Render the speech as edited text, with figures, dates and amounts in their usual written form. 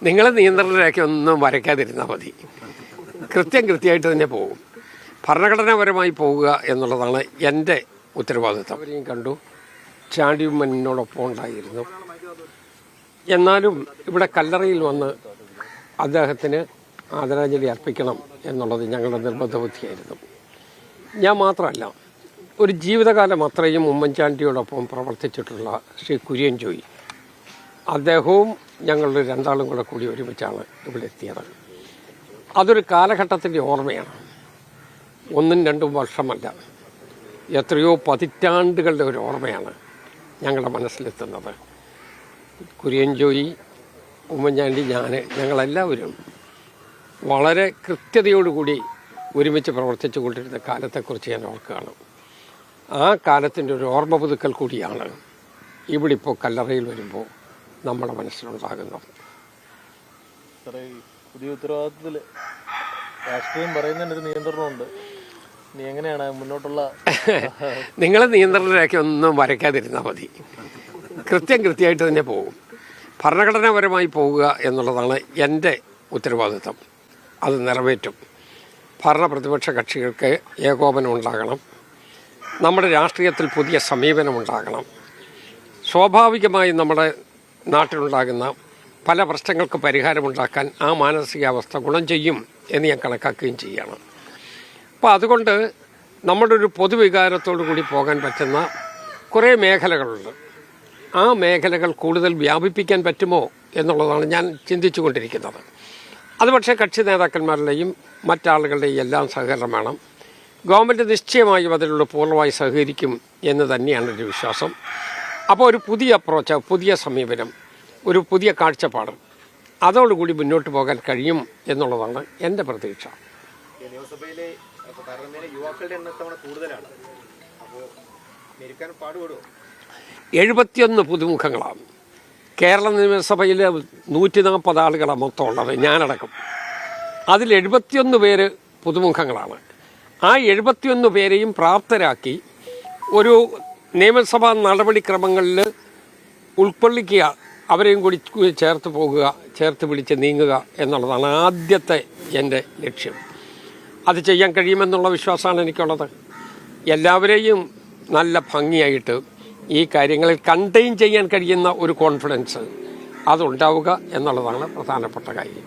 നിങ്ങൾ നിയന്ത്രണരേഖ ഒന്നും വരയ്ക്കാതിരുന്നാൽ മതി. കൃത്യമായിട്ട് തന്നെ പോകും. ഭരണഘടനാപരമായി പോവുക എന്നുള്ളതാണ് എൻ്റെ ഉത്തരവാദിത്വം. അവരെയും കണ്ടു, ചാണ്ടിയും എന്നോടൊപ്പം ഉണ്ടായിരുന്നു. എന്നാലും ഇവിടെ കല്ലറയിൽ വന്ന് അദ്ദേഹത്തിന് ആദരാഞ്ജലി അർപ്പിക്കണം എന്നുള്ളത് ഞങ്ങളുടെ നിർബന്ധ ബുദ്ധിയായിരുന്നു. ഞാൻ മാത്രമല്ല, ഒരു ജീവിതകാലം അത്രയും ഉമ്മൻചാണ്ടിയോടൊപ്പം പ്രവർത്തിച്ചിട്ടുള്ള ശ്രീ കുര്യൻ ജോയി, അദ്ദേഹവും ഞങ്ങളുടെ രണ്ടാളും കൂടി ഒരുമിച്ചാണ് ഇവിടെ എത്തിയത്. അതൊരു കാലഘട്ടത്തിൻ്റെ ഓർമ്മയാണ്. 1-2 വർഷമല്ല, എത്രയോ പതിറ്റാണ്ടുകളുടെ ഒരു ഓർമ്മയാണ് ഞങ്ങളുടെ മനസ്സിലെത്തുന്നത്. കുര്യൻ ജോയി, ഉമ്മൻചാണ്ടി, ഞങ്ങളെല്ലാവരും വളരെ കൃത്യതയോടുകൂടി ഒരുമിച്ച് പ്രവർത്തിച്ചു കൊണ്ടിരുന്ന കാലത്തെക്കുറിച്ച് ഞാൻ ഓർക്കുകയാണ്. ആ കാലത്തിൻ്റെ ഒരു ഓർമ്മ പുതുക്കൽ കൂടിയാണ് ഇവിടെ ഇപ്പോൾ കല്ലറയിൽ വരുമ്പോൾ നമ്മുടെ മനസ്സിലുണ്ടാകുന്നത്. പുതിയ ഉത്തരവാദിത്തത്തിൽ രാഷ്ട്രീയം പറയുന്നതിനൊരു നിയന്ത്രണമുണ്ട്. നീ എങ്ങനെയാണ് മുന്നോട്ടുള്ള നിങ്ങൾ നിയന്ത്രണരേഖ ഒന്നും വരയ്ക്കാതിരുന്നാൽ മതി. കൃത്യമായിട്ട് തന്നെ പോകും. ഭരണഘടനാപരമായി പോവുക എന്നുള്ളതാണ് എൻ്റെ ഉത്തരവാദിത്വം. അത് നിറവേറ്റും. ഭരണ പ്രതിപക്ഷ കക്ഷികൾക്ക് ഏകോപനം ഉണ്ടാകണം. നമ്മുടെ രാഷ്ട്രീയത്തിൽ പുതിയ സമീപനമുണ്ടാകണം. സ്വാഭാവികമായും നമ്മുടെ നാട്ടിലുണ്ടാകുന്ന പല പ്രശ്നങ്ങൾക്ക് പരിഹാരമുണ്ടാക്കാൻ ആ മാനസികാവസ്ഥ ഗുണം ചെയ്യും എന്ന് ഞാൻ കണക്കാക്കുകയും ചെയ്യുകയാണ്. അപ്പോൾ അതുകൊണ്ട് നമ്മുടെ ഒരു പൊതുവികാരത്തോടു കൂടി പോകാൻ പറ്റുന്ന കുറേ മേഖലകളുണ്ട്. ആ മേഖലകൾ കൂടുതൽ വ്യാപിപ്പിക്കാൻ പറ്റുമോ എന്നുള്ളതാണ് ഞാൻ ചിന്തിച്ചു കൊണ്ടിരിക്കുന്നത്. അത് പക്ഷേ കക്ഷി നേതാക്കന്മാരുടെയും മറ്റാളുകളുടെയും എല്ലാം സഹകരണം വേണം. ഗവൺമെൻറ് നിശ്ചയമായും അതിലുള്ള പൂർണ്ണമായി സഹകരിക്കും എന്ന് തന്നെയാണ് ഒരു വിശ്വാസം. അപ്പോൾ ഒരു പുതിയ അപ്രോച്ച്, പുതിയ സമീപനം, ഒരു പുതിയ കാഴ്ചപ്പാട്, അതോടുകൂടി മുന്നോട്ട് പോകാൻ കഴിയും എന്നുള്ളതാണ് എൻ്റെ പ്രതീക്ഷ. നിയമസഭയിലെ യുവാക്കളുടെ എണ്ണം കൂടുതലാണ്. അപ്പോൾ 71 പുതുമുഖങ്ങളാണ്. കേരള നിയമസഭയിൽ 140 ആളുകളാണ് മൊത്തം ഉള്ളത്, ഞാനടക്കം. അതിൽ 71 പേര് പുതുമുഖങ്ങളാണ്. ആ 71 പേരെയും പ്രാപ്തരാക്കി ഒരു നിയമസഭാ നടപടിക്രമങ്ങളിൽ ഉൾക്കൊള്ളിക്കുക, അവരെയും കൂടി ചേർത്ത് പിടിച്ച് നീങ്ങുക എന്നുള്ളതാണ് ആദ്യത്തെ എൻ്റെ ലക്ഷ്യം. അത് ചെയ്യാൻ കഴിയുമെന്നുള്ള വിശ്വാസമാണ് എനിക്കുള്ളത്. എല്ലാവരെയും നല്ല ഭംഗിയായിട്ട് ഈ കാര്യങ്ങളിൽ കണ്ടെയ്ൻ ചെയ്യാൻ കഴിയുന്ന ഒരു കോൺഫിഡൻസ് അതുണ്ടാവുക എന്നുള്ളതാണ് പ്രധാനപ്പെട്ട കാര്യം.